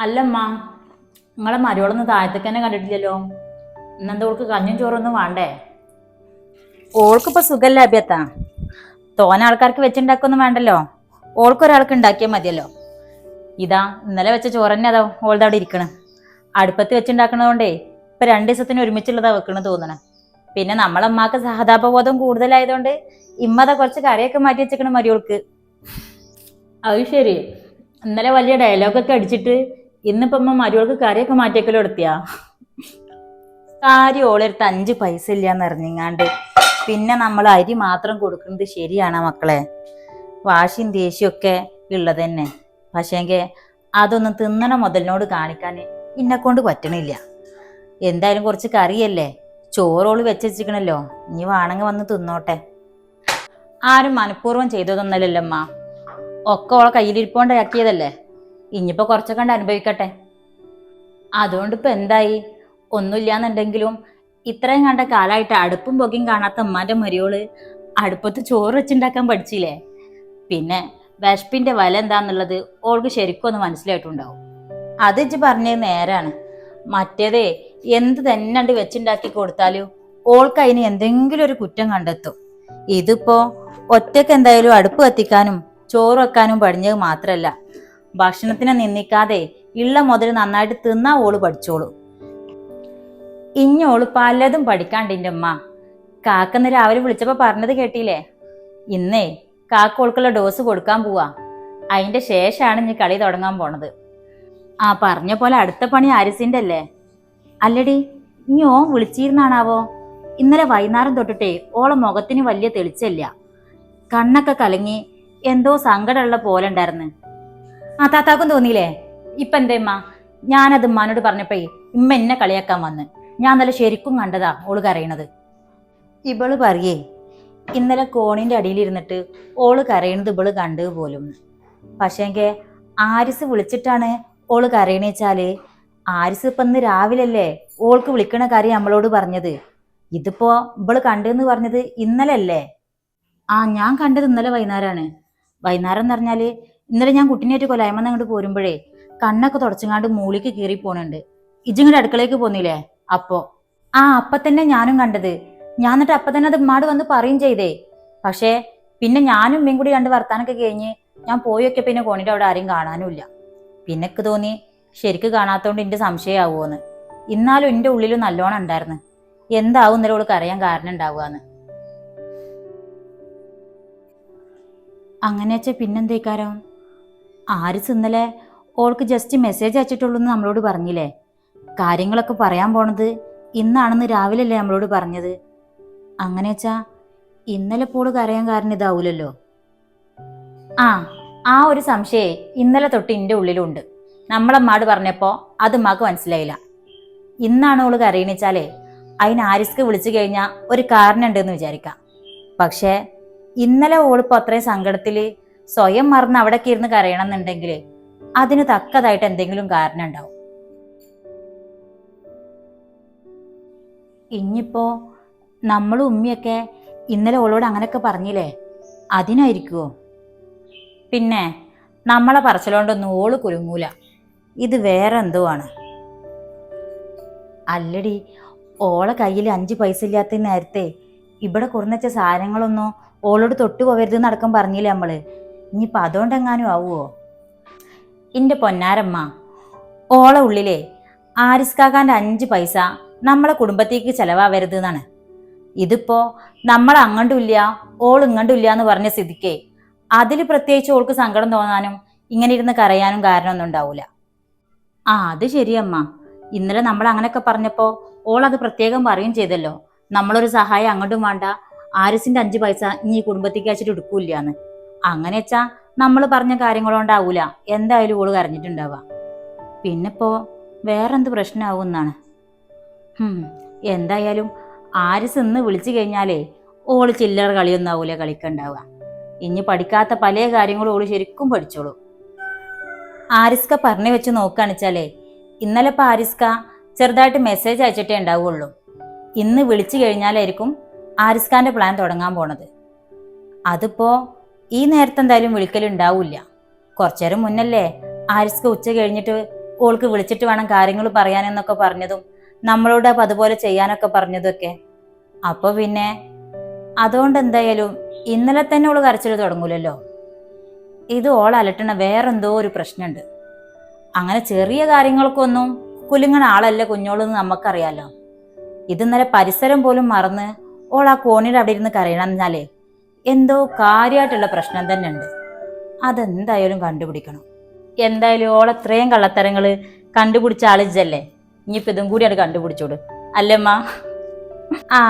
അല്ലമ്മ, നിങ്ങളെ മരുവളൊന്നും താഴത്തേക്ക് തന്നെ കണ്ടിട്ടില്ലല്ലോ. ഇന്നെന്താ ഓൾക്ക് കഞ്ഞും ചോറൊന്നും വേണ്ടേ? ഓൾക്കിപ്പോ സുഖല്ല അഭ്യത്താ. തോന ആൾക്കാർക്ക് വെച്ചുണ്ടാക്കൊന്നും വേണ്ടല്ലോ, ഓൾക്കൊരാൾക്ക് ഉണ്ടാക്കിയാൽ മതിയല്ലോ. ഇതാ ഇന്നലെ വെച്ച ചോറ് തന്നെ അതാ ഓളുടെ അവിടെ ഇരിക്കണം. അടുപ്പത്ത് വെച്ചുണ്ടാക്കണതുകൊണ്ടേ ഇപ്പൊ 2 ദിവസത്തിന് ഒരുമിച്ചുള്ളതാ വെക്കണെന്ന് തോന്നണേ. പിന്നെ നമ്മളമ്മക്ക് സഹതാപബോധം കൂടുതലായതുകൊണ്ട് ഇമ്മത കുറച്ച് കറിയൊക്കെ മാറ്റി വെച്ചേക്കണം മരിയോൾക്ക്. അത് ശരി, ഇന്നലെ വലിയ ഡയലോഗൊക്കെ അടിച്ചിട്ട് ഇന്നിപ്പം മരുവൾക്ക് കറിയൊക്കെ മാറ്റിയേക്കലോ എടുത്തിയാ. കാര്യം ഓളെടുത്ത് 5 പൈസ ഇല്ലാന്ന് അറിഞ്ഞിങ്ങാണ്ട് പിന്നെ നമ്മൾ അരി മാത്രം കൊടുക്കുന്നത് ശരിയാണോ മക്കളെ? വാശിയും ദേഷ്യമൊക്കെ ഉള്ളത് തന്നെ. പക്ഷേങ്കിൽ അതൊന്നും തിന്നണ മുതലിനോട് കാണിക്കാൻ ഇന്നെക്കൊണ്ട് പറ്റണില്ല. എന്തായാലും കുറച്ച് കറിയല്ലേ, ചോറോള് വെച്ചിരിക്കണല്ലോ, ഇനി വേണമെങ്കിൽ വന്ന് തിന്നോട്ടെ. ആരും മനഃപൂർവ്വം ചെയ്തതൊന്നല്ലല്ലമ്മ, ഒക്കെ ഓളെ കയ്യിലിരിപ്പോണ്ടാക്കിയതല്ലേ. ഇനിയിപ്പോ കുറച്ചൊക്കെ കണ്ട് അനുഭവിക്കട്ടെ. അതുകൊണ്ടിപ്പോ എന്തായി? ഒന്നുമില്ലാന്നുണ്ടെങ്കിലും ഇത്രയും കണ്ട കാലമായിട്ട് അടുപ്പും പുകയും കാണാത്ത ഉമ്മാന്റെ മരിയോള് അടുപ്പത്ത് ചോറ് വെച്ചുണ്ടാക്കാൻ പഠിച്ചില്ലേ. പിന്നെ വിശപ്പിന്റെ വില എന്താന്നുള്ളത് ഓൾക്ക് ശരിക്കും ഒന്ന് മനസ്സിലായിട്ടുണ്ടാവും. അത് ഇജ്ജ് പറഞ്ഞത് നേരാണ്. മറ്റേതേ എന്ത് തന്നെ വെച്ചുണ്ടാക്കി കൊടുത്താലും ഓൾക്ക് അതിന് എന്തെങ്കിലും ഒരു കുറ്റം കണ്ടെത്തും. ഇതിപ്പോ ഒറ്റക്ക് എന്തായാലും അടുപ്പ് കത്തിക്കാനും ചോറ് വെക്കാനും പഠിഞ്ഞത് മാത്രല്ല, ഭക്ഷണത്തിനെ നിന്ദിക്കാതെ ഉള്ള മുതൽ നന്നായിട്ട് തിന്നാ ഓള് പഠിച്ചോളൂ. ഇഞ്ഞോള് പലതും പഠിക്കാണ്ടിന്റെ അമ്മ. കാക്കന്ന് രാവിലെ വിളിച്ചപ്പോ പറഞ്ഞത് കേട്ടില്ലേ? ഇന്നേ കാക്കോൾക്കുള്ള ഡോസ് കൊടുക്കാൻ പോവാ. അതിന്റെ ശേഷമാണ് ഇനി കളി തുടങ്ങാൻ പോണത്. ആ പറഞ്ഞ പോലെ അടുത്ത പണി ആരിസിന്റെ അല്ലേ? അല്ലടി, ഇനി ഓൻ വിളിച്ചിരുന്നാണാവോ? ഇന്നലെ വൈകുന്നേരം തൊട്ടിട്ടേ ഓളെ മുഖത്തിന് വലിയ തെളിച്ചല്ല, കണ്ണൊക്കെ കലങ്ങി എന്തോ സങ്കടമുള്ള പോലെ ഉണ്ടായിരുന്നു. ആ താത്താക്കും തോന്നിയില്ലേ? ഇപ്പൊ എന്തേമ്മ? ഞാനത് ഉമ്മാനോട് പറഞ്ഞപ്പോ ഇമ്മ എന്നെ കളിയാക്കാൻ വന്ന്. ഞാൻ നല്ല ശരിക്കും കണ്ടതാ ഓള് കരയണത്. ഇവള് പറയേ ഇന്നലെ കോണിന്റെ അടിയിലിരുന്നിട്ട് ഓള് കരയണത് ഇവള് കണ്ടു പോലും. പക്ഷേങ്കിൽ ആരിസ് വിളിച്ചിട്ടാണ് ഓള് കരയണേച്ചാല് ആരിസ് ഇപ്പൊ ഇന്ന് രാവിലല്ലേ ഓൾക്ക് വിളിക്കണ കാര്യം നമ്മളോട് പറഞ്ഞത്. ഇതിപ്പോ ഇവള് കണ്ടെന്ന് പറഞ്ഞത് ഇന്നലെ അല്ലേ? ആ ഞാൻ കണ്ടത് ഇന്നലെ വൈകുന്നേരമാണ്. വൈകുന്നേരം എന്ന് പറഞ്ഞാല് ഇന്നലെ ഞാൻ കുട്ടീനായിട്ട് കൊലായ്മന്ന് അങ്ങോട്ട് പോരുമ്പോഴേ കണ്ണൊക്കെ തുടച്ചങ്ങാണ്ട് മൂളിക്ക് കീറി പോണുണ്ട്. ഇജിങ്ങടെ അടുക്കളയ്ക്ക് പോന്നില്ലേ അപ്പോ? അപ്പൊ തന്നെ ഞാനും കണ്ടത്. ഞാൻ എന്നിട്ട് അപ്പൊ തന്നെ അത് ഉമ്മാട് വന്ന് പറയും ചെയ്തേ. പക്ഷേ പിന്നെ ഞാനും ഉമ്മയും കൂടി 2 വർത്താനൊക്കെ കഴിഞ്ഞ് ഞാൻ പോയൊക്കെ പിന്നെ കോണിന്റെ അവിടെ ആരെയും കാണാനുമില്ല. പിന്നെക്ക് തോന്നി ശരിക്ക് കാണാത്തോണ്ട് എന്റെ സംശയമാവുമോന്ന്. എന്നാലും എന്റെ ഉള്ളിലും നല്ലോണം ഉണ്ടായിരുന്നു എന്താവും ഇന്നലെ ഓള് കരയാൻ കാരണം ഉണ്ടാവുകയെന്ന്. അങ്ങനെ വെച്ചാൽ പിന്നെന്തേക്കാരം? ആരിസ് ഇന്നലെ ഓൾക്ക് ജസ്റ്റ് മെസ്സേജ് അയച്ചിട്ടുള്ളൂ എന്ന് നമ്മളോട് പറഞ്ഞില്ലേ? കാര്യങ്ങളൊക്കെ പറയാൻ പോണത് ഇന്നാണെന്ന് രാവിലെ അല്ലേ നമ്മളോട് പറഞ്ഞത്? അങ്ങനെ വെച്ചാ ഇന്നലെ പോള് കരയാൻ കാരണം ഇതാവൂലല്ലോ. ആ ഒരു സംശയേ ഇന്നലെ തൊട്ട് എൻ്റെ ഉള്ളിലുണ്ട്. നമ്മളമ്മാട് പറഞ്ഞപ്പോ അത് ഉമ്മാക്ക് മനസ്സിലായില്ല. ഇന്നാണ് ഓള് കരയണിച്ചാലേ അതിന് ആരിസ്ക്ക് വിളിച്ചു കഴിഞ്ഞാൽ ഒരു കാരണം ഉണ്ടെന്ന് വിചാരിക്കാം. പക്ഷെ ഇന്നലെ ഓളിപ്പോ അത്രയും സങ്കടത്തില് സ്വയം മറന്ന് അവിടേക്ക് ഇരുന്ന് കരയണം എന്നുണ്ടെങ്കിൽ അതിന് തക്കതായിട്ട് എന്തെങ്കിലും കാരണം ഉണ്ടാവും. ഇനിയിപ്പോ നമ്മളും ഉമ്മിയൊക്കെ ഇന്നലെ ഓളോട് അങ്ങനെയൊക്കെ പറഞ്ഞില്ലേ, അതിനായിരിക്കുവോ? പിന്നെ നമ്മളെ പറച്ചിലോണ്ടൊന്നും ഓള് കുലുങ്ങൂല. ഇത് വേറെ എന്തോ ആണ്. അല്ലടി, ഓളെ കയ്യിൽ 5 പൈസ ഇല്ലാത്ത നേരത്തെ ഇവിടെ കുറഞ്ഞ സാധനങ്ങളൊന്നും ഓളോട് തൊട്ടു പോവരുത് നടക്കം പറഞ്ഞില്ലേ നമ്മള്. ഇനിയിപ്പോൾ അതുകൊണ്ടെങ്ങാനും ആവുമോ? എൻ്റെ പൊന്നാരമ്മ, ഓളെ ഉള്ളിലെ ആരിസ്കാക്കാൻ്റെ 5 പൈസ നമ്മളെ കുടുംബത്തേക്ക് ചെലവാവരുത് എന്നാണ്. ഇതിപ്പോ നമ്മൾ അങ്ങണ്ടും ഇല്ല ഓൾ ഇങ്ങണ്ടും ഇല്ല എന്ന് പറഞ്ഞ സ്ഥിതിക്കേ അതിൽ പ്രത്യേകിച്ച് ഓൾക്ക് സങ്കടം തോന്നാനും ഇങ്ങനെ ഇരുന്ന് കരയാനും കാരണമൊന്നും ഉണ്ടാവൂല. അത് ശരിയമ്മ. ഇന്നലെ നമ്മൾ അങ്ങനെയൊക്കെ പറഞ്ഞപ്പോൾ ഓൾ അത് പ്രത്യേകം പറയും ചെയ്തല്ലോ, നമ്മളൊരു സഹായം അങ്ങോട്ടും വേണ്ട, ആരിസിന്റെ 5 പൈസ ഇനി കുടുംബത്തേക്ക് അയച്ചിട്ട് എടുക്കൂല്ലാന്ന്. അങ്ങനെ വെച്ചാ നമ്മൾ പറഞ്ഞ കാര്യങ്ങളുണ്ടാവൂല എന്തായാലും ഓള് കരഞ്ഞിട്ടുണ്ടാവുക. പിന്നിപ്പോ വേറെന്ത് പ്രശ്നമാവും എന്നാണ്. എന്തായാലും ആരിസ് ഇന്ന് വിളിച്ചു കഴിഞ്ഞാലേ ഓള് ചില്ലറ കളിയൊന്നും ആവൂല കളിക്കണ്ടാവുക. ഇനി പഠിക്കാത്ത പല കാര്യങ്ങളും ഓള് ശരിക്കും പഠിച്ചോളൂ. ആരിസ്ക പറഞ്ഞു വെച്ച് നോക്കുകയാണെച്ചാലേ ഇന്നലെ ഇപ്പം ആരിസ്ക ചെറുതായിട്ട് മെസ്സേജ് അയച്ചിട്ടേ ഉണ്ടാവുള്ളൂ. ഇന്ന് വിളിച്ചു കഴിഞ്ഞാലായിരിക്കും ആരിസ്കാന്റെ പ്ലാൻ തുടങ്ങാൻ പോണത്. അതിപ്പോ ഈ നേരത്തെ എന്തായാലും വിളിക്കലുണ്ടാവില്ല. കുറച്ചേരം മുന്നല്ലേ ആരിസ്ക ഉച്ച കഴിഞ്ഞിട്ട് ഓൾക്ക് വിളിച്ചിട്ട് വേണം കാര്യങ്ങൾ പറയാനെന്നൊക്കെ പറഞ്ഞതും നമ്മളോട് അപ്പം അതുപോലെ ചെയ്യാനൊക്കെ പറഞ്ഞതൊക്കെ. അപ്പൊ പിന്നെ അതുകൊണ്ട് എന്തായാലും ഇന്നലെ തന്നെ ഓള് കരച്ചിൽ തുടങ്ങൂലല്ലോ. ഇത് ഓൾ അലട്ടണ വേറെന്തോ ഒരു പ്രശ്നമുണ്ട്. അങ്ങനെ ചെറിയ കാര്യങ്ങൾക്കൊന്നും കുലുങ്ങണ ആളല്ല കുഞ്ഞോളെന്ന് നമുക്കറിയാലോ. ഇത് ഇന്നലെ പരിസരം പോലും മറന്ന് ഓൾ ആ കോണിയുടെ അവിടെ ഇരുന്ന് കരയണമെന്നാലേ എന്തോ കാര്യമായിട്ടുള്ള പ്രശ്നം തന്നെ ഉണ്ട്. അതെന്തായാലും കണ്ടുപിടിക്കണം. എന്തായാലും ഓൾ അത്രയും കള്ളത്തരങ്ങള് കണ്ടുപിടിച്ച ആളിജല്ലേ, ഇനിയിപ്പോൾ ഇതും കൂടി അത് കണ്ടുപിടിച്ചോട് അല്ലമ്മ.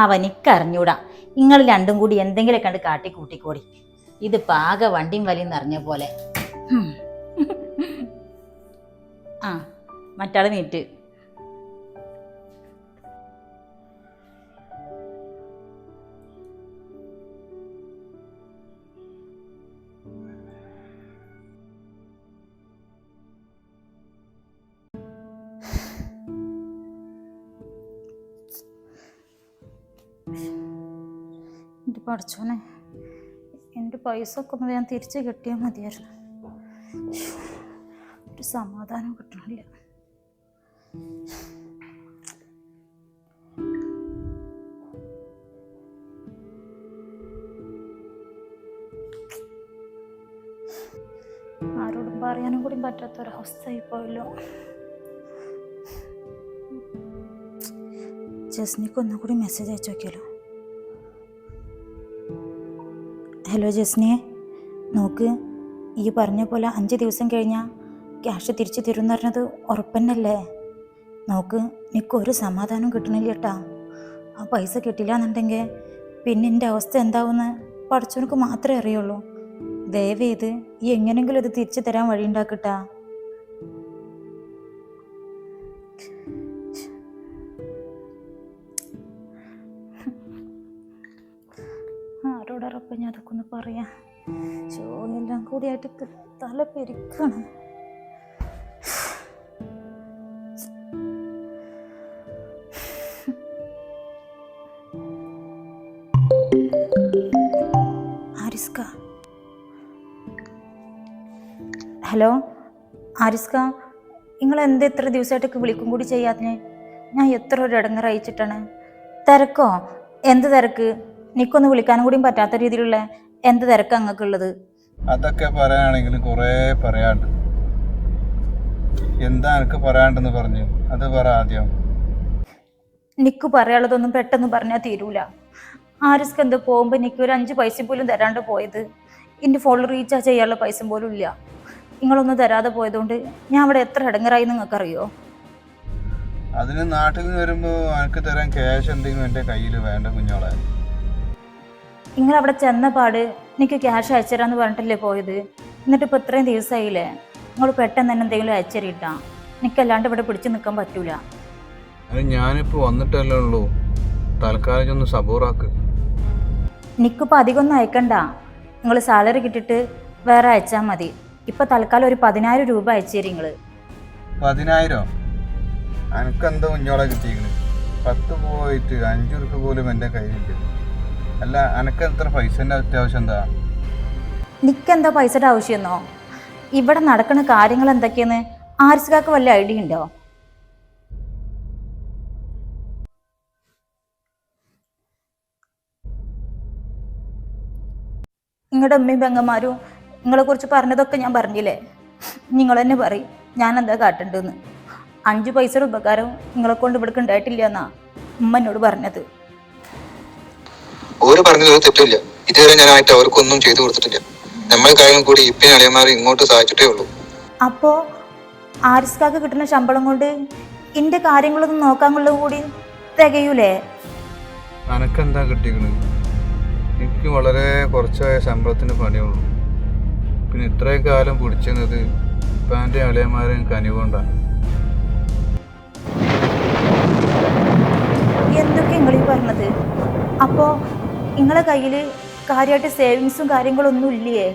അവനിക്കറിഞ്ഞൂടാ, നിങ്ങൾ രണ്ടും കൂടി എന്തെങ്കിലും കണ്ട് കാട്ടി കൂട്ടിക്കോടി. ഇത് പാക വണ്ടിയും വലിയും നിറഞ്ഞ പോലെ. മറ്റാള് നീറ്റ്. എൻ്റെ പഠിച്ചോനെ, എൻ്റെ പൈസ ഒക്കെ ഒന്ന് ഞാൻ തിരിച്ച് കിട്ടിയാൽ മതിയായിരുന്നു. ഒരു സമാധാനം കിട്ടണില്ല. ആരോടും പറയാനും കൂടി പറ്റാത്തൊരവസ്ഥയായി പോയല്ലോ. ജസ്നിക്ക് ഒന്നുകൂടി മെസ്സേജ് അയച്ചു നോക്കിയാലോ. ഹലോ ജസ്നിയെ, നോക്ക്, ഈ പറഞ്ഞ പോലെ 5 ദിവസം കഴിഞ്ഞാൽ ക്യാഷ് തിരിച്ചു തരും എന്ന് പറഞ്ഞത് ഉറപ്പന്നല്ലേ? നോക്ക്, എനിക്കൊരു സമാധാനം കിട്ടണില്ല കേട്ടാ. ആ പൈസ കിട്ടില്ല എന്നുണ്ടെങ്കിൽ പിന്നെ എൻ്റെ അവസ്ഥ എന്താവുമെന്ന് പഠിച്ചവനക്ക് മാത്രമേ അറിയുള്ളൂ. ദയവേത് ഈ എങ്ങനെങ്കിലും ഇത് തിരിച്ചു തരാൻ വഴി ഉണ്ടാക്കിട്ടാ. ആരോടൊപ്പം ഞാൻ അതൊക്കെ ഒന്ന് പറയാം. ചോനെല്ലാം കൂടിയായിട്ട് തല പെരിക്കാണ്. ആരിസ്ക, ഹലോ ആരിസ്ക, നിങ്ങൾ എന്ത് എത്ര ദിവസമായിട്ടൊക്കെ വിളിക്കും കൂടി ചെയ്യാതിന്? ഞാൻ എത്ര ഒരു ഇടങ്ങറ് അയച്ചിട്ടാണ്. തിരക്കോ? എന്ത് തിരക്ക്? നിക്കൊന്ന് വിളിക്കാനും കൂടിയും പറ്റാത്ത രീതിയിലുള്ള എന്ത് തിരക്ക് അങ്ങക്കുള്ളത്? അതൊക്കെ പറയാനാണെങ്കിലും കുറേ പറയാണ്ട്. എന്താ എനിക്ക് പറയാണ്ടെന്ന് പറഞ്ഞു, അത് പറ ആദ്യം. നിക്ക് പറയാനുള്ളതൊന്നും പെട്ടെന്ന് പറഞ്ഞാൽ തീരൂല. ആരിസ്ക എന്ത് പോകുമ്പോൾ എനിക്ക് ഒരു 5 പൈസ പോലും തരാണ്ട് പോയത്. എൻ്റെ ഫോണിൽ റീചാർജ് ചെയ്യാനുള്ള പൈസ പോലും ഇല്ല. നിങ്ങളൊന്നും തരാതെ പോയതുകൊണ്ട് ഞാൻ അവിടെ എത്ര ഇടങ്ങറായി നിങ്ങൾക്കറിയോ? അതിന് നാട്ടിൽ നിന്ന് വരുമ്പോൾ എനിക്ക് തരാൻ ക്യാഷ് എന്തെങ്കിലും എൻ്റെ കയ്യിൽ വേണ്ട കുഞ്ഞോളെ. നിങ്ങളവിടെ ചെന്ന പാട് എനിക്ക് ക്യാഷ് അയച്ചുതരാന്ന് പറഞ്ഞിട്ടല്ലേ പോയത്. എന്നിട്ടിപ്പോൾ ഇത്രയും ദിവസമായില്ലേ, നിങ്ങൾ പെട്ടെന്ന് തന്നെ എന്തെങ്കിലും അയച്ചറിയിട്ടാ. എനിക്കല്ലാണ്ട് ഇവിടെ പിടിച്ചു നിൽക്കാൻ പറ്റൂല. ഞാനിപ്പോൾ വന്നിട്ടല്ലേ ഉള്ളൂ, തൽക്കാലം ഒന്ന് സബൂറാക്ക്. എനിക്കിപ്പോൾ അധികമൊന്നും അയക്കണ്ട, നിങ്ങൾ സാലറി കിട്ടിയിട്ട് വേറെ അയച്ചാൽ മതി. ഇപ്പം തൽക്കാലം ഒരു 10,000 രൂപ അയച്ചു തരും നിങ്ങൾ. 10,000? എനിക്കെന്താ കുഞ്ഞോളെ കിട്ടിയിരിക്കണ്? 10 പോയിട്ട് 5 രൂപ പോലും എൻ്റെ കയ്യിലില്ല. അല്ല, എനിക്ക് എത്ര പൈസൻ്റെ അത്യാവശ്യം എന്താ? നിക്കെന്താ പൈസയുടെ ആവശ്യമെന്നോ? ഇവിടെ നടക്കുന്ന കാര്യങ്ങൾ എന്തൊക്കെയെന്ന് ആരിസ്കാക്ക് വല്ല ഐഡിയ ഉണ്ടോ? നിങ്ങളുടെ അമ്മയും പെങ്ങന്മാരും നിങ്ങളെ കുറിച്ച് പറഞ്ഞതൊക്കെ ഞാൻ പറഞ്ഞില്ലേ? നിങ്ങൾ തന്നെ പറയും ഞാൻ എന്താ കാട്ടണ്ടെന്ന്. 5 പൈസയുടെ ഉപകാരം നിങ്ങളെ കൊണ്ട് ഇവിടേക്ക് ഉണ്ടായിട്ടില്ല എന്നാ ഉമ്മ എന്നോട് പറഞ്ഞത്. ഓര് പറഞ്ഞത് തെറ്റില്ല. ഇതുവരെ ഞാനായിട്ട് അവർക്കൊന്നും ചെയ്തു കൊടുത്തിട്ടില്ല. നമ്മൾ കാര്യം കൂടി ഇപ്പിനെ അളിയന്മാർ ഇങ്ങോട്ട് സഹായിച്ചിട്ടേ ഉള്ളൂ. അപ്പോ ആരിസ്കാക്ക് കിട്ടുന്ന ശമ്പളം കൊണ്ട് ഇന്റെ കാര്യങ്ങളൊന്നും നോക്കാനുള്ള കൂടി തികയൂലേ? അനക്കെന്താ കിട്ടിക്കണത്? എനിക്ക് വളരെ കുറച്ചായ ശമ്പളത്തിന് പണിയുള്ളൂ. പിന്നെ ഇത്രയും കാലം പിടിച്ചെന്നത് ഇപ്പാൻ്റെ അളിയന്മാരെയും കനിവുകൊണ്ടാണ്. എന്തൊക്കെ നിങ്ങളീ പറഞ്ഞത്? അപ്പോ നിങ്ങളെ കയ്യിൽ കാര്യമായിട്ട് സേവിങ്സും കാര്യങ്ങളൊന്നും ഇല്ലേ?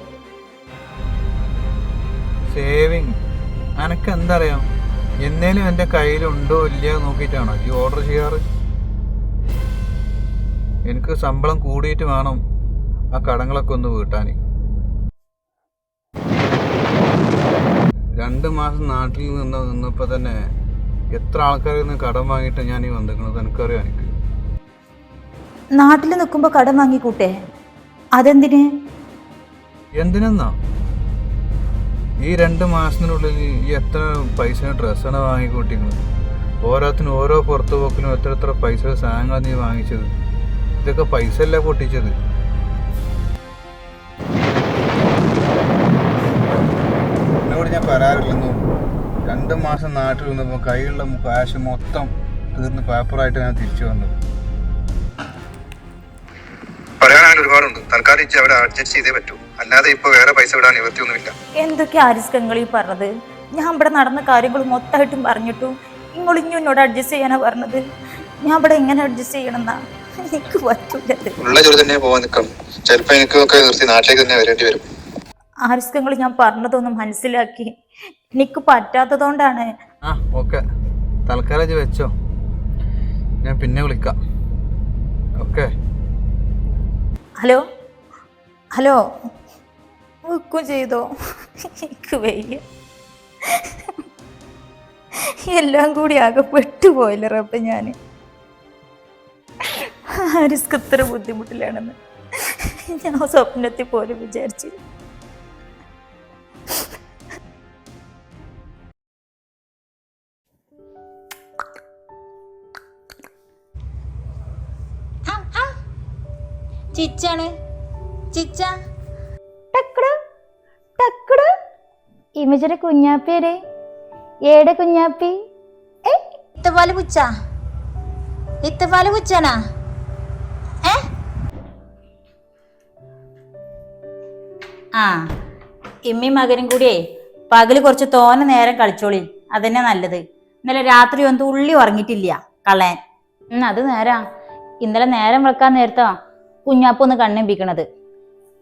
സേവിങ് അനക്ക് എന്താ അറിയാം? എന്നേലും എൻ്റെ കയ്യിലുണ്ടോ ഇല്ലയോ നോക്കിയിട്ടാണോ ഈ ഓർഡർ ചെയ്യാറ്? എനിക്ക് ശമ്പളം കൂടിയിട്ട് വേണം ആ കടങ്ങളൊക്കെ ഒന്ന് വീട്ടാൻ. 2 മാസം നാട്ടിൽ നിന്നപ്പോൾ തന്നെ എത്ര ആൾക്കാരിൽ നിന്ന് കടം വാങ്ങിയിട്ട് ഞാൻ ഈ വന്നിരിക്കുന്നത് എനിക്കറിയാം. എനിക്ക് നാട്ടിൽ നിൽക്കുമ്പോൾ കടം വാങ്ങിക്കൂട്ടെ? അതെന്തിന്? എന്തിനെന്നാ? ഈ 2 മാസത്തിനുള്ളിൽ ഈ എത്ര പൈസ ഡ്രസ്സാണ് വാങ്ങിക്കൂട്ടിക്കുന്നത്? ഓരോത്തിനും ഓരോ പുറത്തു പോക്കിനും എത്ര പൈസ സാധനങ്ങളാണ് നീ വാങ്ങിച്ചത്? ഇതൊക്കെ പൈസ അല്ല പൊട്ടിച്ചത്. എന്നോട് ഞാൻ പറയാറില്ലെന്നു 2 മാസം നാട്ടിൽ നിന്നപ്പോൾ കയ്യിലുള്ള കാശ് മൊത്തം തീർന്ന് പേപ്പറായിട്ട് ഞാൻ തിരിച്ചു വന്നത്. പറയാനായിട്ട് ഒരുപാടുണ്ട്. തൽക്കാലം ഇച്ച് അവിടെ അഡ്ജസ്റ്റ് ചെയ്തേ പറ്റൂ. അല്ലാതെ ഇപ്പൊ വേറെ പൈസ വിടാൻ നിവൃത്തിയൊന്നുമില്ല. എന്തൊക്കെ ആരിസ്കങ്ങൾ ഈ പറഞ്ഞത്? ഞാൻ ഇവിടെ നടന്ന കാര്യങ്ങൾ മൊത്തമായിട്ടും പറഞ്ഞിട്ടും നിങ്ങളിഞ്ഞും എന്നോട് അഡ്ജസ്റ്റ് ചെയ്യാനാ പറഞ്ഞത്. ഞാൻ ഇവിടെ എങ്ങനെ അഡ്ജസ്റ്റ് ചെയ്യണമെന്നാ? എനിക്ക് പറ്റൂലത്. ഉള്ള ജോലി തന്നെ പോവാൻ നിൽക്കണം. ചിലപ്പോ എനിക്കൊക്കെ നിർത്തി നാട്ടിലേക്ക് തന്നെ വരേണ്ടി വരും. ആരിസ്കങ്ങൾ ഞാൻ പറഞ്ഞതൊന്നും മനസ്സിലാക്കി. എനിക്ക് പറ്റാത്തതുകൊണ്ടാണ്. ഓക്കെ, തൽക്കാലം ഇത് വെച്ചോ, ഞാൻ പിന്നെ വിളിക്കാം. ഓക്കെ. ഹലോ ഹലോ, വെക്കും ചെയ്തോ? എനിക്ക് വയ്യ, എല്ലാം കൂടി ആകെ പെട്ടുപോയില്ല റബ്ബേ. ഞാൻ ആരിസ്ക്ക് ഇത്ര ബുദ്ധിമുട്ടിലാണെന്ന് ഞാൻ സ്വപ്നത്തിൽ പോലും വിചാരിച്ചില്ല. ചിച്ചാണ് ചിച്ച. ഇമജയുടെ കുഞ്ഞാപ്പേരെ ഏടെ കുഞ്ഞാപ്പി? ഇത്തപാല് പുച്ച, ഇത്തപാല് പുച്ചാനാ? ആ, ഇമ്മയും മകനും കൂടിയേ പകല് കുറച്ച് തോനെ നേരം കളിച്ചോളി, അതന്നെ നല്ലത്. ഇന്നലെ രാത്രി ഒന്നും തുള്ളി ഉറങ്ങിയിട്ടില്ല കളയാൻ. അത് നേരാ. ഇന്നലെ നേരം വെക്കാൻ നേരത്താ കുഞ്ഞാപ്പൊന്ന് കണ്ണിപ്പിക്കണത്.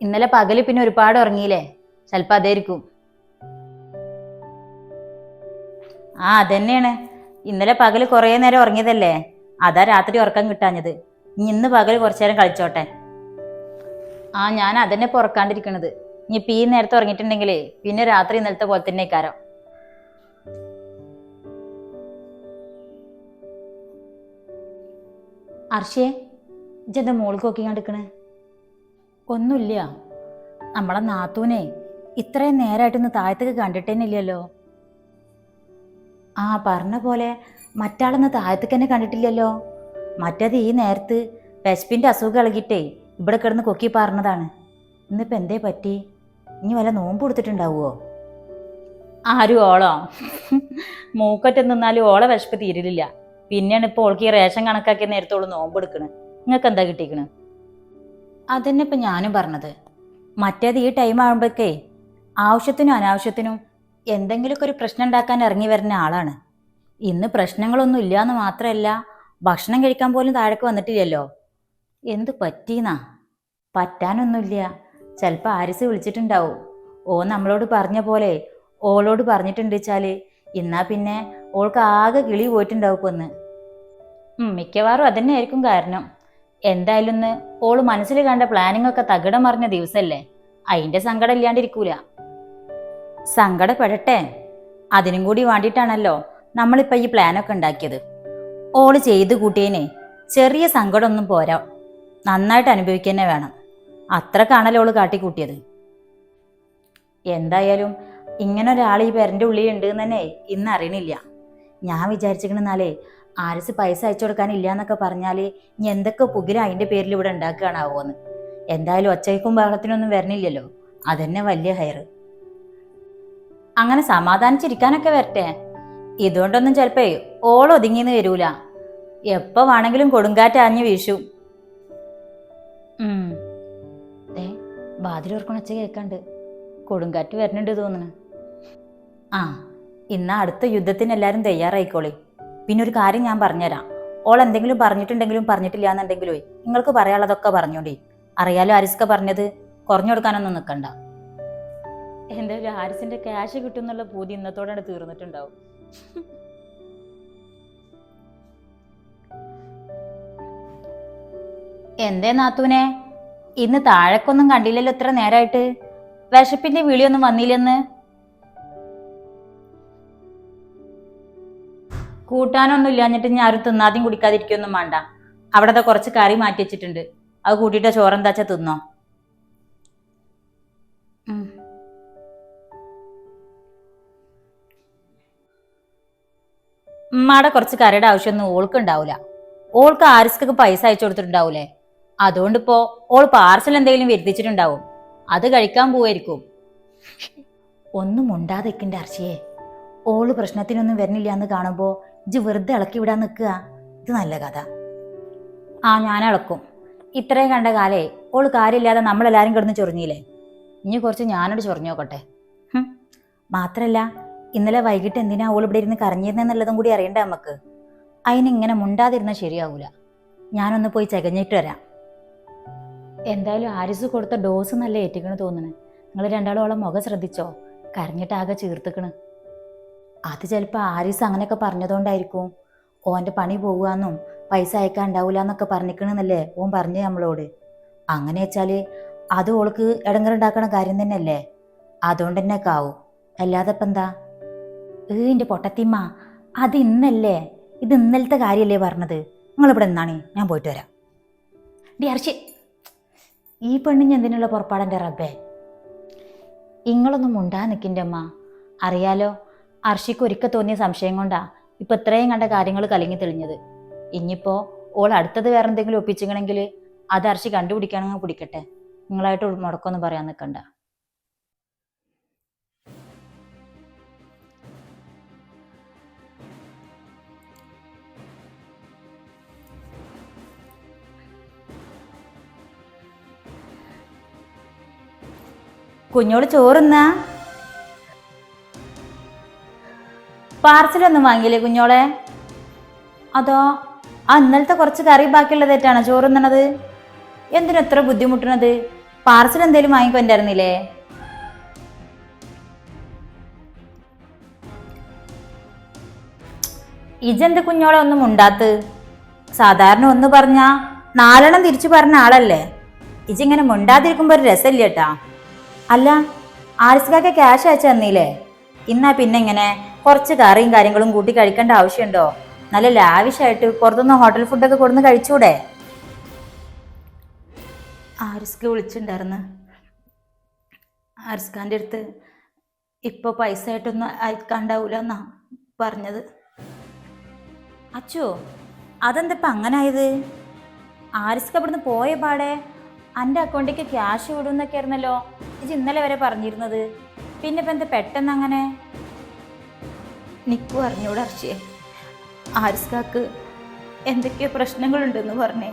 ഇന്നലെ പകല് പിന്നെ ഒരുപാട് ഉറങ്ങിയില്ലേ, ചിലപ്പോൾ അതായിരിക്കും. അതന്നെയാണ്. ഇന്നലെ പകല് കുറേ നേരം ഉറങ്ങിയതല്ലേ, അതാ രാത്രി ഉറക്കം കിട്ടാഞ്ഞത്. ഇന്ന് പകല് കുറച്ചു നേരം കളിച്ചോട്ടെ. ഞാൻ അതന്നെ പുറക്കാണ്ടിരിക്കണത്. ഇനിയിപ്പോൾ ഈ നേരത്തെ ഉറങ്ങിയിട്ടുണ്ടെങ്കിലേ പിന്നെ രാത്രി ഇന്നലത്തെ പോലെ തന്നെ കാരം. അർഷേ, ഇജെന്താ മോൾക്ക് നോക്കി കണ്ടിക്കണേ? ഒന്നുമില്ല. നമ്മളെ നാത്തൂനെ ഇത്രയും നേരമായിട്ടൊന്ന് താഴത്തേക്ക് കണ്ടിട്ടേന്നില്ലല്ലോ. പറഞ്ഞ പോലെ മറ്റാളൊന്ന് താഴത്തേക്ക് തന്നെ കണ്ടിട്ടില്ലല്ലോ. മറ്റേത് ഈ നേരത്ത് വിശപ്പിൻ്റെ അസുഖം ഇളകിയിട്ടേ ഇവിടെ കിടന്ന് കൊക്കി പറഞ്ഞതാണ്. ഇന്നിപ്പോൾ എന്തേ പറ്റി? ഇനി വല്ല നോമ്പ് കൊടുത്തിട്ടുണ്ടാവുമോ? ആരും ഓളോ? മൂക്കറ്റം നിന്നാലും ഓളെ വിശപ്പ് തീരില്ല. പിന്നെയാണ് ഇപ്പോൾ ഓൾക്ക് ഈ റേഷൻ കണക്കാക്കിയ നേരത്തോളം നോമ്പ് എടുക്കണ്. നിങ്ങൾക്ക് എന്താ കിട്ടിക്കണ്? അതന്നെ ഇപ്പം ഞാനും പറഞ്ഞത്. മറ്റേത് ഈ ടൈം ആകുമ്പോഴേക്കേ ആവശ്യത്തിനും അനാവശ്യത്തിനും എന്തെങ്കിലുമൊക്കെ ഒരു പ്രശ്നം ഉണ്ടാക്കാൻ ഇറങ്ങി വരുന്ന ആളാണ്. ഇന്ന് പ്രശ്നങ്ങളൊന്നും ഇല്ലയെന്ന് മാത്രമല്ല, ഭക്ഷണം കഴിക്കാൻ പോലും താഴേക്ക് വന്നിട്ടില്ലല്ലോ. എന്ത് പറ്റീന്നാ? പറ്റാനൊന്നുമില്ല. ചിലപ്പോൾ ആരിസ് വിളിച്ചിട്ടുണ്ടാവും. നമ്മളോട് പറഞ്ഞ പോലെ ഓളോട് പറഞ്ഞിട്ടുണ്ട് വെച്ചാൽ എന്നാ പിന്നെ ഓൾക്ക് ആകെ കിളി പോയിട്ടുണ്ടാവും ഇപ്പം ഒന്ന്. മിക്കവാറും അതന്നെ ആയിരിക്കും കാരണം. എന്തായാലും ഒന്ന് ഓള് മനസ്സിൽ കണ്ട പ്ലാനിങ് ഒക്കെ തകിടം മറിഞ്ഞ ദിവസമല്ലേ, അതിൻ്റെ സങ്കടം ഇല്ലാണ്ടിരിക്കൂല. സങ്കടപ്പെടട്ടെ, അതിനും കൂടി വേണ്ടിയിട്ടാണല്ലോ നമ്മളിപ്പോൾ ഈ പ്ലാനൊക്കെ ഉണ്ടാക്കിയത്. ഓള് ചെയ്ത് കൂട്ടിയേനെ ചെറിയ സങ്കടമൊന്നും പോരാ, നന്നായിട്ട് അനുഭവിക്കുക തന്നെ വേണം. അത്ര കാണലോള് കാട്ടിക്കൂട്ടിയത്. എന്തായാലും ഇങ്ങനെ ഒരാൾ ഈ പേരൻ്റെ ഉള്ളിൽ ഉണ്ട് എന്ന് തന്നെ ഇന്ന് അറിയണില്ല. ഞാൻ വിചാരിച്ചിരിക്കണെന്നാലേ ആരിസ് പൈസ അയച്ചു കൊടുക്കാനില്ല എന്നൊക്കെ പറഞ്ഞാൽ ഇനി എന്തൊക്കെ പുകിലും അതിൻ്റെ പേരിൽ ഇവിടെ ഉണ്ടാക്കുകയാണാവോന്ന്. എന്തായാലും ഒച്ചയ്ക്കും ബഹളത്തിനൊന്നും വരണില്ലല്ലോ, അതന്നെ വലിയ ഹയർ. അങ്ങനെ സമാധാനിച്ചിരിക്കാനൊക്കെ വരട്ടെ. ഇതുകൊണ്ടൊന്നും ചിലപ്പോ ഒതുങ്ങിന്ന് വരൂല. എപ്പോ വേണമെങ്കിലും കൊടുങ്കാറ്റ് ആഞ്ഞു വീശും. ബാതിലോർക്കണച്ച കേൾക്കാണ്ട് കൊടുങ്കാറ്റ് വരണുണ്ട് തോന്നുന്നു. ആ, ഇന്ന് അടുത്ത യുദ്ധത്തിന് എല്ലാവരും തയ്യാറായിക്കോളി. പിന്നെ ഒരു കാര്യം ഞാൻ പറഞ്ഞുതരാം. ഓൾ എന്തെങ്കിലും പറഞ്ഞിട്ടുണ്ടെങ്കിലും പറഞ്ഞിട്ടില്ല എന്നുണ്ടെങ്കിലോ നിങ്ങൾക്ക് പറയാനുള്ളതൊക്കെ പറഞ്ഞോണ്ടി. അറിയാലോ ആരിസ്ക പറഞ്ഞത്, കുറഞ്ഞു കൊടുക്കാനൊന്നും നിൽക്കണ്ട. എന്തായാലും ആരിസിന്റെ ക്യാഷ് കിട്ടുന്നുള്ള പൂതി ഇന്നത്തോടെ തീർന്നിട്ടുണ്ടാവും. എന്തേ നാത്തൂനെ, ഇന്ന് താഴേക്കൊന്നും കണ്ടില്ലല്ലോ ഇത്ര നേരായിട്ട്? വിശപ്പിന്റെ വിളിയൊന്നും വന്നില്ലെന്ന്? കൂട്ടാനൊന്നും ഇല്ലാഞ്ഞിട്ട് ഞാൻ ആരും തിന്നാദ്യം കുടിക്കാതിരിക്കൊന്നും വേണ്ട. അവിടെ കുറച്ച് കറി മാറ്റി വെച്ചിട്ടുണ്ട്, അത് കൂട്ടിയിട്ട് ചോറെന്താച്ചാ തിന്നോ. ഉമ്മാടെ കുറച്ച് കറിയുടെ ആവശ്യമൊന്നും ഓൾക്ക് ഉണ്ടാവൂല. ഓൾക്ക് ആരിസ്ക്കൊക്കെ പൈസ അയച്ചു കൊടുത്തിട്ടുണ്ടാവൂലേ, അതുകൊണ്ടിപ്പോ ഓൾ പാർസൽ എന്തെങ്കിലും വരുത്തിച്ചിട്ടുണ്ടാവും, അത് കഴിക്കാൻ പോവായിരിക്കും. ഒന്നും ഉണ്ടാതിരിക്കണ്ട അർച്ചയെ. ഓള് പ്രശ്നത്തിനൊന്നും വരുന്നില്ല എന്ന് കാണുമ്പോ ഇജ്ജ് വെറുതെ ഇളക്കി വിടാൻ നിൽക്കുക. ഇത് നല്ല കഥ. ആ, ഞാൻ ഇളക്കും. ഇത്രയും കണ്ട കാലേ ഓള് കാര്യമില്ലാതെ നമ്മളെല്ലാരും കിടന്ന് ചൊറിഞ്ഞില്ലേ, ഇനി കുറച്ച് ഞാനോട് ചൊറിഞ്ഞു നോക്കട്ടെ. മാത്രല്ല ഇന്നലെ വൈകിട്ട് എന്തിനാ ഓൾ ഇവിടെ ഇരുന്ന് കരഞ്ഞിരുന്നെന്നുള്ളതും കൂടി അറിയണ്ട നമുക്ക്. അതിനിങ്ങനെ മുണ്ടാതിരുന്നാൽ ശരിയാവൂല. ഞാനൊന്ന് പോയി ചകഞ്ഞിട്ട് വരാം. എന്തായാലും ആരിസ് കൊടുത്ത ഡോസ് നല്ല ഏറ്റിക്കണ് തോന്നണ്. നിങ്ങൾ രണ്ടാളോളം മുഖം ശ്രദ്ധിച്ചോ, കരഞ്ഞിട്ടാകെ ചീർത്തിക്കണ്. അത് ചിലപ്പോൾ ആരിസ് അങ്ങനെയൊക്കെ പറഞ്ഞതുകൊണ്ടായിരിക്കും. ഓൻ്റെ പണി പോവുകയെന്നും പൈസ അയക്കാൻ ഉണ്ടാവില്ല എന്നൊക്കെ പറഞ്ഞിക്കണെന്നല്ലേ ഓൻ പറഞ്ഞു നമ്മളോട്. അങ്ങനെ വെച്ചാൽ അത് ഓൾക്ക് ഇടങ്ങറുണ്ടാക്കണ കാര്യം തന്നെയല്ലേ, അതുകൊണ്ട് തന്നെ ഒക്കെ ആവും. അല്ലാതെ ഇപ്പം എന്താ? എൻ്റെ പൊട്ടത്തിമ്മ, അത് ഇന്നല്ലേ, ഇത് ഇന്നലത്തെ കാര്യമല്ലേ പറഞ്ഞത്. നിങ്ങളിവിടെ നിന്നാണ്, ഞാൻ പോയിട്ട് വരാം. ഡി അർച്ചി, ഈ പെണ്ണിന് എന്തിനുള്ള പുറപ്പാടെൻ്റെ റബ്ബേ. ഇങ്ങളൊന്നും മുണ്ടാ നിൽക്കിൻ്റെ അമ്മ. അറിയാലോ, അർഷിക്ക് ഒരിക്കൽ തോന്നിയ സംശയം കൊണ്ടാ ഇപ്പം ഇത്രയും കണ്ട കാര്യങ്ങൾ കലങ്ങി തെളിഞ്ഞത്. ഇനിയിപ്പോൾ ഓൾ അടുത്തത് വേറെ എന്തെങ്കിലും ഒപ്പിച്ചിക്കണമെങ്കിൽ അത് അർഷി കണ്ടുപിടിക്കണമെങ്കിൽ പിടിക്കട്ടെ. നിങ്ങളായിട്ട് മുടക്കൊന്നും പറയാൻ നിൽക്കണ്ട. കുഞ്ഞോട് ചോറുന്നാ? പാർസലൊന്നും വാങ്ങിയില്ലേ കുഞ്ഞോളെ? അതോ ആ ഇന്നലത്തെ കുറച്ച് കറി ബാക്കിയുള്ള തെറ്റാണോ ചോറുന്നണത്? എന്തിനും എത്ര ബുദ്ധിമുട്ടണത്? പാർസൽ എന്തേലും വാങ്ങിക്കൊണ്ടായിരുന്നില്ലേ? ഇജെന്ത് കുഞ്ഞോളെ ഒന്നും ഉണ്ടാത്ത്? സാധാരണ ഒന്ന് പറഞ്ഞാ 4 തിരിച്ചു പറഞ്ഞ ആളല്ലേ. ഇജിങ്ങനെ മുണ്ടാതിരിക്കുമ്പോ ഒരു രസമില്ല കേട്ടാ. അല്ല, ആരിസ്കാക്ക് ക്യാഷ് അയച്ചു തന്നില്ലേ? ഇന്നാ പിന്നെ ഇങ്ങനെ കുറച്ച് കറിയും കാര്യങ്ങളും കൂട്ടി കഴിക്കേണ്ട ആവശ്യമുണ്ടോ? നല്ല ലാവിഷായിട്ട് പുറത്തുനിന്ന് ഹോട്ടൽ ഫുഡൊക്കെ കൊടുന്ന് കഴിച്ചൂടെ? ആരിസ്ക വിളിച്ചിട്ടുണ്ടായിരുന്നു. ആരിസ്കാൻ്റെ അടുത്ത് ഇപ്പോൾ പൈസ ആയിട്ടൊന്നും അയക്കാണ്ടാവൂല എന്നാ പറഞ്ഞത്. അച്ചോ, അതെന്തപ്പം അങ്ങനെ ആയത്? ആരിസ്ക ഇവിടുന്ന് പോയ പാടെ എൻ്റെ അക്കൗണ്ടിലേക്ക് ക്യാഷ് വിടുന്നൊക്കെ ആയിരുന്നല്ലോ ഇത് ഇന്നലെ വരെ പറഞ്ഞിരുന്നത്. പിന്നെ ഇപ്പം എന്താ പെട്ടെന്ന് അങ്ങനെ? നിക്കു അറിഞ്ഞൂടെ അർച്ചയെ, ആരിസ്കാക്ക് എന്തൊക്കെയോ പ്രശ്നങ്ങളുണ്ടെന്ന് പറഞ്ഞേ.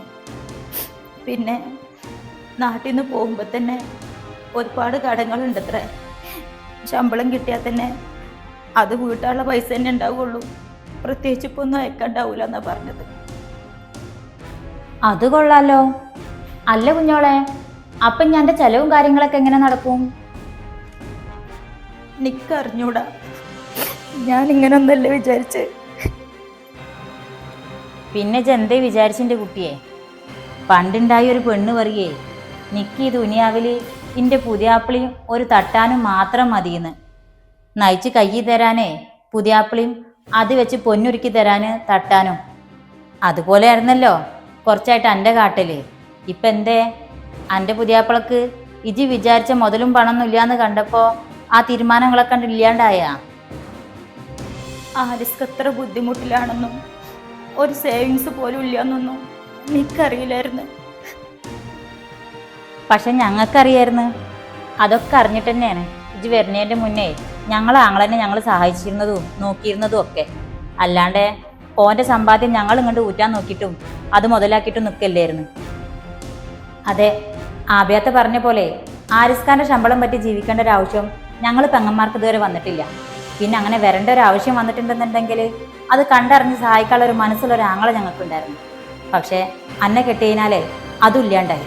പിന്നെ നാട്ടിൽ നിന്ന് പോകുമ്പോൾ തന്നെ ഒരുപാട് കടങ്ങളുണ്ടത്രേ. ശമ്പളം കിട്ടിയാൽ തന്നെ അത് വീട്ടാനുള്ള പൈസ തന്നെ ഉണ്ടാവുള്ളൂ, പ്രത്യേകിച്ച് ഇപ്പോൾ ഒന്നും അയക്കാണ്ടാവൂല എന്നാ പറഞ്ഞത്. അത് കൊള്ളാലോ. അല്ല കുഞ്ഞോളെ, അപ്പം ഞാൻ എൻ്റെ ചെലവും കാര്യങ്ങളൊക്കെ എങ്ങനെ നടക്കും? നിക്കറിഞ്ഞൂടാ, ഞാൻ ഇങ്ങനെ ഒന്നല്ലേ വിചാരിച്ച്. പിന്നെ എന്തേ വിചാരിച്ചിൻ്റെ കുട്ടിയെ? പണ്ടുണ്ടായി ഒരു പെണ്ണ് പറയേ, നിക്ക് ഈ ദുനിയാവിൽ എൻ്റെ പുതിയാപ്പിളിയും ഒരു തട്ടാനും മാത്രം മതിയെന്ന്. നയിച്ച് കയ്യിൽ തരാനേ പുതിയാപ്പിളിയും, അത് വെച്ച് പൊന്നൊരുക്കി തരാന് തട്ടാനും. അതുപോലെ ആയിരുന്നല്ലോ കുറച്ചായിട്ട് എൻ്റെ കാട്ടല്. ഇപ്പം എന്തേ എൻ്റെ പുതിയാപ്പിളക്ക് ഇജി വിചാരിച്ച മുതലും പണമൊന്നും ഇല്ലാന്ന് കണ്ടപ്പോൾ ആ തീരുമാനങ്ങളൊക്കെ കണ്ട് ഇല്ലാണ്ടായ. ആരിസ്ക്ക് എത്ര ബുദ്ധിമുട്ടിലാണെന്നും ഒരു സേവിങ്സ് പോലും ഇല്ലയെന്നൊന്നും എനിക്കറിയില്ലായിരുന്നു. പക്ഷെ ഞങ്ങൾക്കറിയായിരുന്നു. അതൊക്കെ അറിഞ്ഞിട്ട് തന്നെയാണ് ഇജ് വരുന്നതിൻ്റെ മുന്നേ ആങ്ങളെന്നെ ഞങ്ങൾ സഹായിച്ചിരുന്നതും നോക്കിയിരുന്നതും ഒക്കെ. അല്ലാണ്ട് ഓൻ്റെ സമ്പാദ്യം ഞങ്ങൾ ഇങ്ങോട്ട് ഊറ്റാൻ നോക്കിയിട്ടും അത് മുതലാക്കിയിട്ടും നിൽക്കല്ലായിരുന്നു. അതെ, ആബിയാത്ത പറഞ്ഞ പോലെ ആരിസ്ഖാന്റെ ശമ്പളം പറ്റി ജീവിക്കേണ്ട ഒരു ആവശ്യം ഞങ്ങൾ പെങ്ങന്മാർക്ക് ഇതുവരെ വന്നിട്ടില്ല. പിന്നെ അങ്ങനെ വരേണ്ട ഒരു ആവശ്യം വന്നിട്ടുണ്ടെന്നുണ്ടെങ്കിൽ അത് കണ്ടറിഞ്ഞ് സഹായിക്കാനുള്ള ഒരു മനസ്സുള്ള ഒരു ആങ്ങളെ ഞങ്ങൾക്കുണ്ടായിരുന്നു. പക്ഷേ അന്നെ കെട്ടിയതിനാലേ അതും ഇല്ലാണ്ടായി.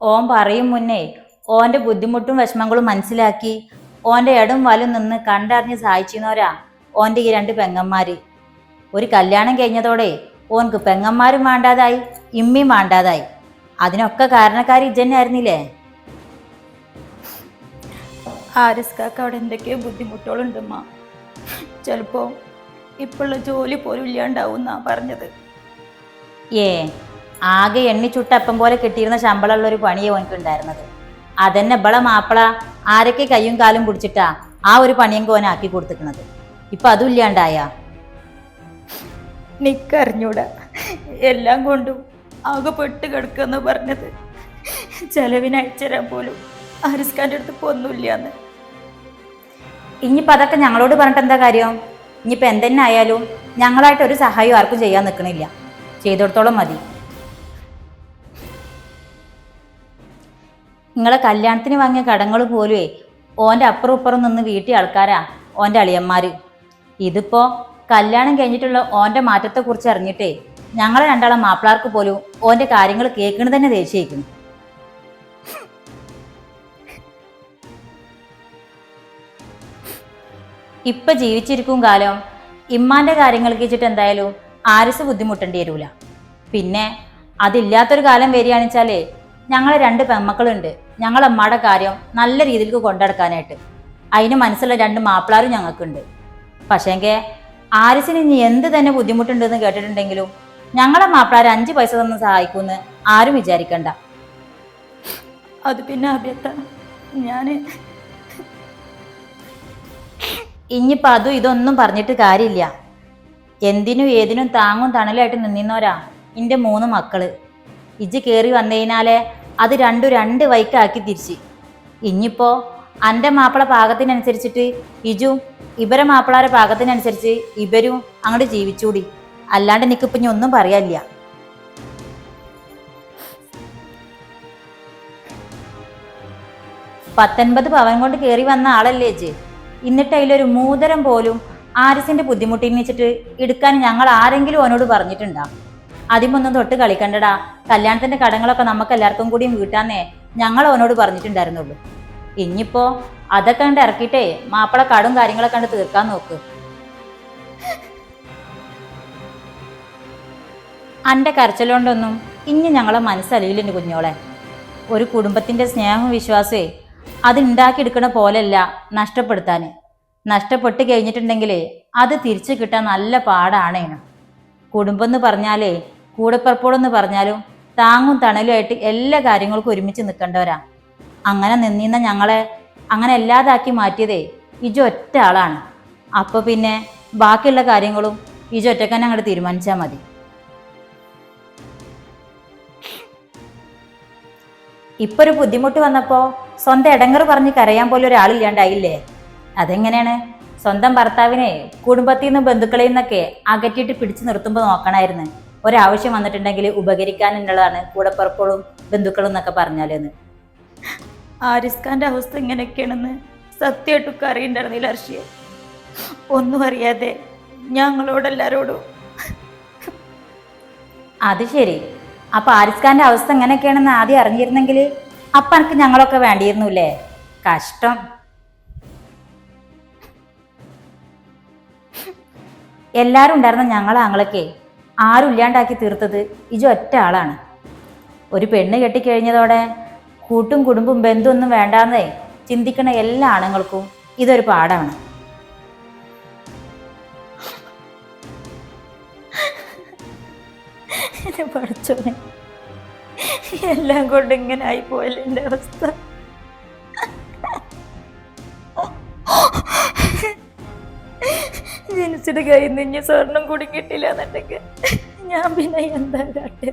ഓൻ പറയും മുന്നേ ഓൻ്റെ ബുദ്ധിമുട്ടും വിഷമങ്ങളും മനസ്സിലാക്കി ഓൻ്റെ ഇടം വലും നിന്ന് കണ്ടറിഞ്ഞ് സഹായിച്ചിരുന്നവരാ ഓൻ്റെ ഈ 2 പെങ്ങന്മാർ. ഒരു കല്യാണം കഴിഞ്ഞതോടെ ഓൻക്ക് പെങ്ങന്മാരും വേണ്ടാതായി, ഇമ്മയും വേണ്ടാതായി. അതിനൊക്കെ കാരണക്കാരി ഇജ്ജന്നെ ആയിരുന്നില്ലേ? ആരിസ്കാക്ക് അവിടെ എന്തൊക്കെയോ ബുദ്ധിമുട്ടുകളുണ്ടമ്മ. ചിലപ്പോൾ ഇപ്പോഴുള്ള ജോലി പോലും ഇല്ലാണ്ടാവും എന്നാ പറഞ്ഞത്. ആകെ എണ്ണിച്ചുട്ടപ്പം പോലെ കിട്ടിയിരുന്ന ശമ്പളമുള്ള ഒരു പണിയെ ഓനക്കുണ്ടായിരുന്നത്. അതന്നെ ഇബളെ മാപ്പിള ആരൊക്കെ കയ്യും കാലും പിടിച്ചിട്ടാ ആ ഒരു പണിയെങ്കിൽ ഓൻ ആക്കി കൊടുത്തിക്കണത്. ഇപ്പം അതും ഇല്ലാണ്ടായ. നിക്കറിഞ്ഞൂടാ, എല്ലാം കൊണ്ടും ആകെ പെട്ട് കിടക്കുമെന്ന് പറഞ്ഞത്. ചെലവിന് അയച്ചുതരാൻ പോലും ആരിസ്ഖാൻ്റെ അടുത്ത് ഇപ്പോൾ ഒന്നുമില്ലാന്ന്. ഇനിയിപ്പോൾ അതൊക്കെ ഞങ്ങളോട് പറഞ്ഞിട്ട് എന്താ കാര്യം? ഇനിയിപ്പോൾ എന്തെന്നെ ആയാലും ഞങ്ങളായിട്ട് ഒരു സഹായം ആർക്കും ചെയ്യാൻ നിൽക്കണില്ല. ചെയ്തെടുത്തോളം മതി. നിങ്ങളെ കല്യാണത്തിന് വാങ്ങിയ കടങ്ങൾ പോലുമേ ഓൻ്റെ അപ്പുറം ഇപ്പുറം നിന്ന് വീട്ടിൽ ആൾക്കാരാ ഓൻ്റെ അളിയന്മാർ. ഇതിപ്പോൾ കല്യാണം കഴിഞ്ഞിട്ടുള്ള ഓൻ്റെ മാറ്റത്തെക്കുറിച്ച് അറിഞ്ഞിട്ടേ ഞങ്ങളെ 2 മാപ്പിളാർക്ക് പോലും ഓൻ്റെ കാര്യങ്ങൾ കേൾക്കണത് തന്നെ ദേഷ്യിക്കുന്നു. ഇപ്പം ജീവിച്ചിരിക്കും കാലം ഇമ്മാൻ്റെ കാര്യങ്ങൾക്ക് വെച്ചിട്ട് എന്തായാലും ആരിസ് ബുദ്ധിമുട്ടേണ്ടി വരൂല. പിന്നെ അതില്ലാത്തൊരു കാലം വരികയാണെന്ന് വെച്ചാലേ ഞങ്ങൾ 2 പെൺമക്കളുണ്ട്. ഞങ്ങളമ്മയുടെ കാര്യം നല്ല രീതിയിലേക്ക് കൊണ്ടെടുക്കാനായിട്ട് അതിന് മനസ്സുള്ള 2 മാപ്പിളാരും ഞങ്ങൾക്കുണ്ട്. പക്ഷേങ്കിൽ ആരിസിന് ഇനി എന്ത് തന്നെ ബുദ്ധിമുട്ടുണ്ടെന്ന് കേട്ടിട്ടുണ്ടെങ്കിലും ഞങ്ങളെ മാപ്പിളാർ 5 പൈസ തന്ന് സഹായിക്കുമെന്ന് ആരും വിചാരിക്കണ്ട. അത് പിന്നെ അഭ്യത്ത ഞാൻ ഇനിയിപ്പോൾ അതും ഇതൊന്നും പറഞ്ഞിട്ട് കാര്യമില്ല. എന്തിനും ഏതിനും താങ്ങും തണലായിട്ട് നിന്നിന്നോരാ എൻ്റെ 3 മക്കള്. ഇജ്ജ് കയറി വന്നതിനാലേ അത് 2 വൈക്കാക്കി തിരിച്ച്. ഇനിയിപ്പോൾ എൻ്റെ മാപ്പിള പാകത്തിനനുസരിച്ചിട്ട് ഇജും ഇവരെ മാപ്പിളാരെ പാകത്തിനനുസരിച്ച് ഇവരും അങ്ങോട്ട് ജീവിച്ചൂടി. അല്ലാണ്ട് എനിക്കിപ്പം ഇനി ഒന്നും പറയാനില്ല. $19 പവൻ കൊണ്ട് കയറി വന്ന ആളല്ലേ ഇജ്ജ്. എന്നിട്ട് അതിലൊരു മൂതരം പോലും ആരിസിന്റെ ബുദ്ധിമുട്ടിന്ന് വെച്ചിട്ട് എടുക്കാൻ ഞങ്ങൾ ആരെങ്കിലും അവനോട് പറഞ്ഞിട്ടുണ്ടാ? അതിമൊന്നും തൊട്ട് കളിക്കണ്ടടാ, കല്യാണത്തിന്റെ കടങ്ങളൊക്കെ നമുക്ക് എല്ലാവർക്കും കൂടിയും വീട്ടാന്നേ ഞങ്ങൾ അവനോട് പറഞ്ഞിട്ടുണ്ടായിരുന്നുള്ളൂ. ഇനിയിപ്പോ അതൊക്കെ കണ്ട് ഇറക്കിയിട്ടേ മാപ്പിള കടും കാര്യങ്ങളൊക്കെ കണ്ട് തീർക്കാൻ നോക്ക്. അന്റെ കരച്ചിലോണ്ടൊന്നും ഇനി ഞങ്ങളെ മനസ്സലിയില്ലെന്ന് കുഞ്ഞോളെ. ഒരു കുടുംബത്തിന്റെ സ്നേഹവും വിശ്വാസമേ അത് ഉണ്ടാക്കിയെടുക്കണ പോലെയല്ല നഷ്ടപ്പെടുത്താൻ. നഷ്ടപ്പെട്ട് കഴിഞ്ഞിട്ടുണ്ടെങ്കിൽ അത് തിരിച്ചു കിട്ടാൻ നല്ല പാടാണേനും. കുടുംബം എന്ന് പറഞ്ഞാലേ കൂടെപ്പറപ്പോടെന്ന് പറഞ്ഞാലും താങ്ങും തണലുമായിട്ട് എല്ലാ കാര്യങ്ങൾക്കും ഒരുമിച്ച് നിൽക്കേണ്ടവരാ. അങ്ങനെ നിന്നിന്ന ഞങ്ങളെ അങ്ങനെ എല്ലാതാക്കി മാറ്റിയതേ ഇജു ഒറ്റ ആളാണ്. അപ്പോൾ പിന്നെ ബാക്കിയുള്ള കാര്യങ്ങളും ഇജു ഒറ്റക്കന്നെ അങ്ങോട്ട് തീരുമാനിച്ചാൽ മതി. ഇപ്പൊ ഒരു ബുദ്ധിമുട്ട് വന്നപ്പോൾ സ്വന്തം ഇടങ്ങറ് പറഞ്ഞ് കരയാൻ പോലും ഒരാളില്ലാണ്ടായില്ലേ? അതെങ്ങനെയാണ്? സ്വന്തം ഭർത്താവിനെ കുടുംബത്തിൽ നിന്നും ബന്ധുക്കളിൽ നിന്നൊക്കെ അകറ്റിയിട്ട് പിടിച്ചു നിർത്തുമ്പോൾ നോക്കണമായിരുന്നു. ഒരാവശ്യം വന്നിട്ടുണ്ടെങ്കിൽ ഉപകരിക്കാനുള്ളതാണ് കൂടെപ്പുറപ്പോഴും ബന്ധുക്കളും എന്നൊക്കെ പറഞ്ഞാലെന്ന്. ആരിസ്ഖാന്റെ അവസ്ഥ ഇങ്ങനെയൊക്കെയാണെന്ന് സത്യമായിട്ടൊക്കെ അറിയണ്ടായിരുന്നില്ല അർഷിയെ. ഒന്നും അറിയാതെ ഞങ്ങളോടെല്ലാരോടും. അത് ശരി. അപ്പൊ ആരിസ്ഖാന്റെ അവസ്ഥ എങ്ങനെയൊക്കെയാണെന്ന് ആദ്യം അറിഞ്ഞിരുന്നെങ്കിൽ അപ്പൊ എനിക്ക് ഞങ്ങളൊക്കെ വേണ്ടിയിരുന്നുല്ലേ? കഷ്ടം. എല്ലാരും ഉണ്ടായിരുന്ന ഞങ്ങളെ ആങ്ങളൊക്കെ ആരും ഇല്ലാണ്ടാക്കി തീർത്തത് ഇജു ഒറ്റ ആളാണ്. ഒരു പെണ്ണ് കെട്ടിക്കഴിഞ്ഞതോടെ കൂട്ടും കുടുംബവും ബന്ധുവൊന്നും വേണ്ടാന്നേ ചിന്തിക്കണ എല്ലാ ആണുങ്ങൾക്കും ഇതൊരു പാഠമാണ്. പഠിച്ചോനെ, എല്ലാം കൊണ്ട് ഇങ്ങനെ ആയിപ്പോയല്ലേ എൻ്റെ അവസ്ഥ. ജനിച്ചിട്ട് കയ്യിൽ നിന്ന് സ്വർണം കൂടി കിട്ടില്ല എന്നുണ്ടെങ്കിൽ ഞാൻ പിന്നെ എന്താ കാട്ടെ?